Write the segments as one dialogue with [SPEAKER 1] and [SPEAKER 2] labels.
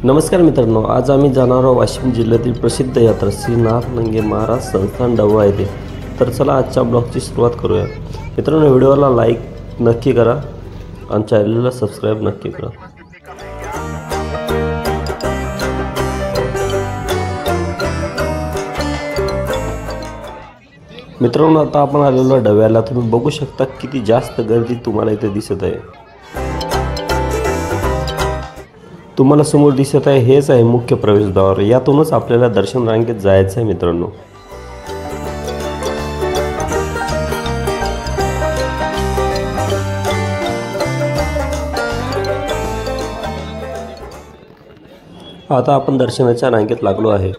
[SPEAKER 1] नमस्कार मित्रांनो, आज आम्ही जाणार आहोत वाशिम जिल्ह्यातील प्रसिद्ध यात्रा श्री नाथनंगे महाराज संस्थान डवळा येथे। तर चला आजच्या ब्लॉगची सुरुवात करूया। मित्रांनो, व्हिडिओला लाईक नक्की करा आणि चॅनलला सबस्क्राईब नक्की करा। मित्रांनो, आता आपण आलेलो डव्याला। तुम्ही बघू शकता किती जास्त गर्दी तुम्हाला इथे दिसत आहे। तुम्हाला समोर दिसत आहे हेच आहे मुख्य प्रवेशद्वार। यातूनच आपल्याला दर्शन रांगेत जायचं आहे मित्रांनो। आता आपण दर्शनाच्या रांगेत लागलो आहे।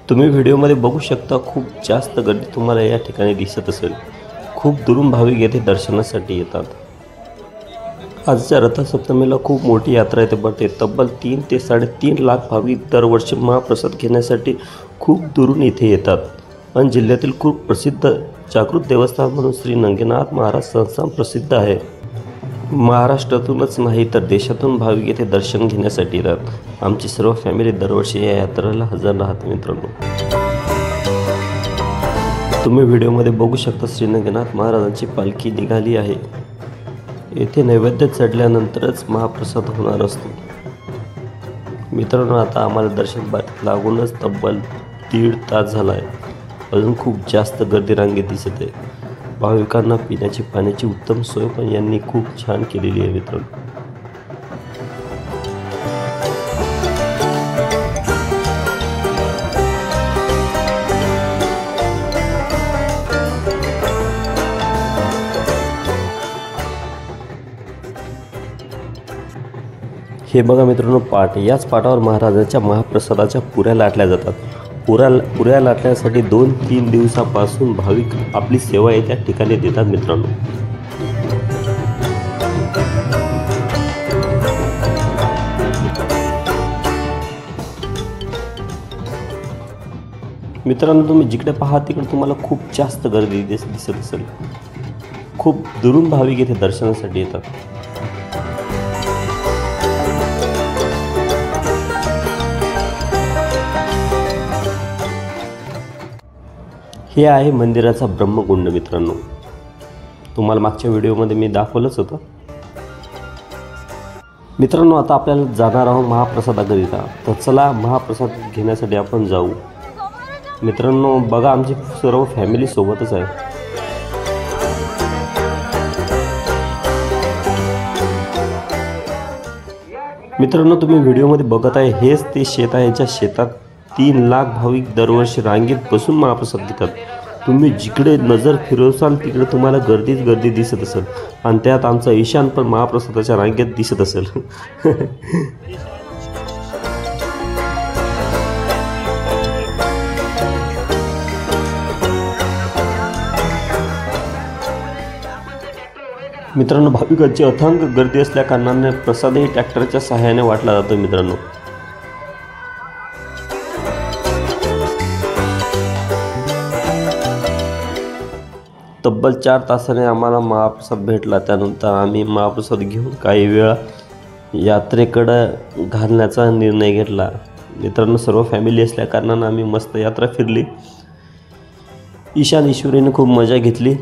[SPEAKER 1] तुम्ही व्हिडिओमध्ये बघू शकता खूप जास्त गर्दी तुम्हाला या ठिकाणी दिसत असेल। खूप दुरून भाविक येथे दर्शनासाठी येतात। आजच्या रथसप्तमीला खूप मोठी यात्रा येथे भरते। तब्बल 3 ते 3.5 लाख भाविक दरवर्षी महाप्रसाद घेण्यासाठी खूप दुरून इथे येतात। आणि जिल्ह्यातील खूप प्रसिद्ध जागृत देवस्थान म्हणून श्री नंगेनाथ महाराज संस्थान प्रसिद्ध आहे। महाराष्ट्रातूनच नाही तर देशातून भाविक येथे दर्शन घेण्यासाठी येतात। आमची सर्व फॅमिली दरवर्षी या यात्रेला हजर राहते मित्रांनो। तुम्ही व्हिडिओमध्ये बघू शकता श्री नंगेनाथ महाराजांची पालखी निघाली आहे। येथे नैवेद्य चढल्यानंतरच महाप्रसाद होणार असतो। मित्रांनो, आता आम्हाला दर्शन लागूनच तब्बल 1.5 तास झाला आहे। अजून खूप जास्त गर्दी रांगेत दिसत आहे। भाविकांना पिण्याची पाण्याची उत्तम सोय पण यांनी खूप छान केलेली आहे मित्रांनो। हे बघा मित्रांनो, पाट। याच पाटावर महाराजांच्या महाप्रसादाच्या पुऱ्या लाटल्या जातात। पुऱ्या लाटण्यासाठी 2-3 दिवसापासून भाविक आपली सेवा या ठिकाणी देतात मित्रांनो। मित्रांनो, तुम्ही जिकडे पाहा तिकडे तुम्हाला खूप जास्त गर्दी दिसत असेल। खूप दुरून भाविक येथे दर्शनासाठी येतात। हे आहे मंदिराचा ब्रह्मकुंड मित्रांनो। तुम्हाला मागच्या व्हिडिओमध्ये मी दाखवलंच होतं मित्रांनो। आता आपल्याला जाणार आहोत महाप्रसादाकरिता। तर चला महाप्रसाद घेण्यासाठी आपण जाऊ। मित्रांनो बघा, आमची सर्व फॅमिली सोबतच आहे। मित्रांनो, तुम्ही व्हिडिओमध्ये बघत आहे हेच ते शेत आहे। ज्या शेतात 3 लाख भाविक दरवर्षी रांगेत बसून महाप्रसाद घेतात। तुम्ही जिकडे नजर फिरवसाल तिकडे तुम्हाला गर्दीच गर्दी दिसत असेल। आणि त्यात आमचा ईशान पण महाप्रसादाच्या रांगेत दिसत असेल। मित्रांनो, भाविकांची अथांग गर्दी असल्या कारणाने प्रसादही ट्रॅक्टरच्या सहाय्याने वाटला जातो मित्रांनो। तब्बल 4 तासाने आम्हाला महाप्रसाद भेटला। त्यानंतर आम्ही महाप्रसाद घेऊन काही वेळा यात्रेकडे घालण्याचा निर्णय घेतला। मित्रांनो, सर्व फॅमिली असल्या कारणाने आम्ही मस्त यात्रा फिरली। ईशान ईश्वरीने खूप मजा घेतली।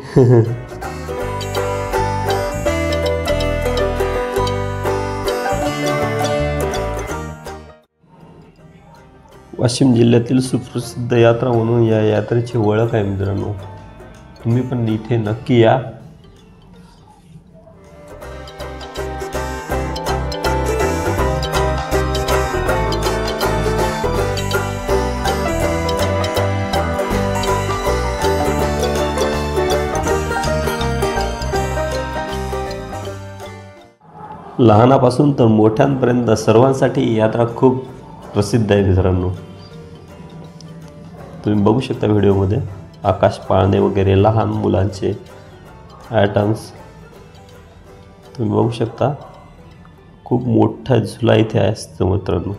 [SPEAKER 1] वाशिम जिल्ह्यातील सुप्रसिद्ध यात्रा म्हणून या यात्रेची ओळख आहे मित्रांनो। तुम्ही पण इथे नक्की या। लहानापासून तर मोठ्यांपर्यंत सर्वांसाठी ही यात्रा खूप प्रसिद्ध आहे मित्रांनो। तुम्ही बघू शकता व्हिडिओमध्ये आकाश पाळणे वगैरे लहान मुलांचे आयटम्स तुम्ही बघू शकता। खूप मोठा झुला इथे असतो मित्रांनो।